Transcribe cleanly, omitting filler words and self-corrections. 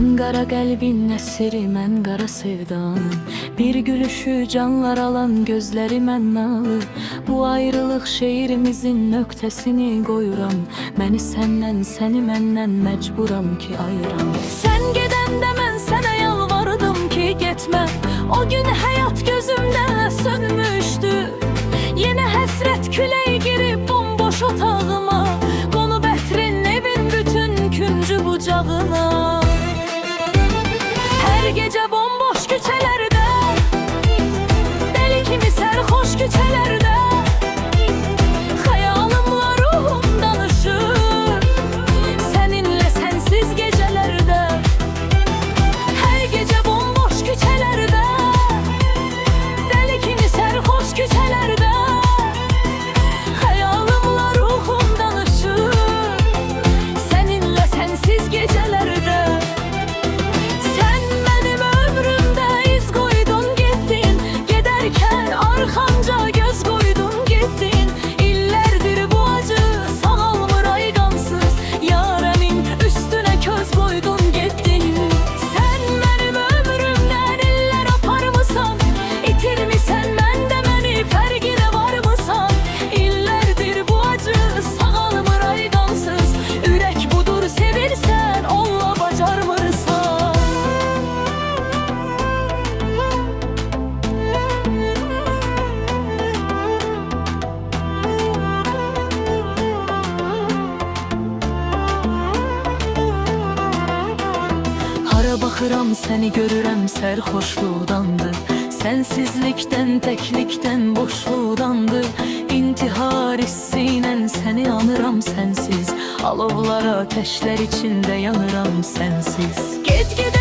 Sen qara qəlbin əsiri, mən qara sevdanın. Bir gülüşü canlar alan gözləri mən nalı. Bu ayrılıq şeirimizin nöqtəsini qoyuram. Məni səndən, səni məndən məcburam ki ayıram. Sən gedəndə mən sənə yalvardım ki getmə. O gün həyat gözümdə sönmüşdü. Yenə həsrət küləyi girib bomboş otağıma. Qonub ətrin evin bütün küncü bucağına. Her gece bomboş küçelerde, deli kimi serhoş küçelerde, hayalımla ruhum danışır seninle sensiz gecelerde. Her gece bomboş küçelerde, deli kimi serhoş küçelerde, hayalımla ruhum danışır seninle sensiz gecelerde. Arkamca göz koydun gittin. İllerdir bu acı sağalmır aygansız. Yaremin üstüne köz koydun gittin. Sen benim ömrümden iller apar mısan? İtirmişsen ben de beni fergine var mısan? İllerdir bu acı sağalmır aygansız. Ürek budur sevirsen olla bacarmırsan. Hara baxıram səni görürəm sərxoşluqdandır. Sənsizlikdən, təklikdən, boşluqdandır. İntihar hissinə səni anıram sənsiz. Alovlar, ateşlər içində yanıram sənsiz. Get-gedə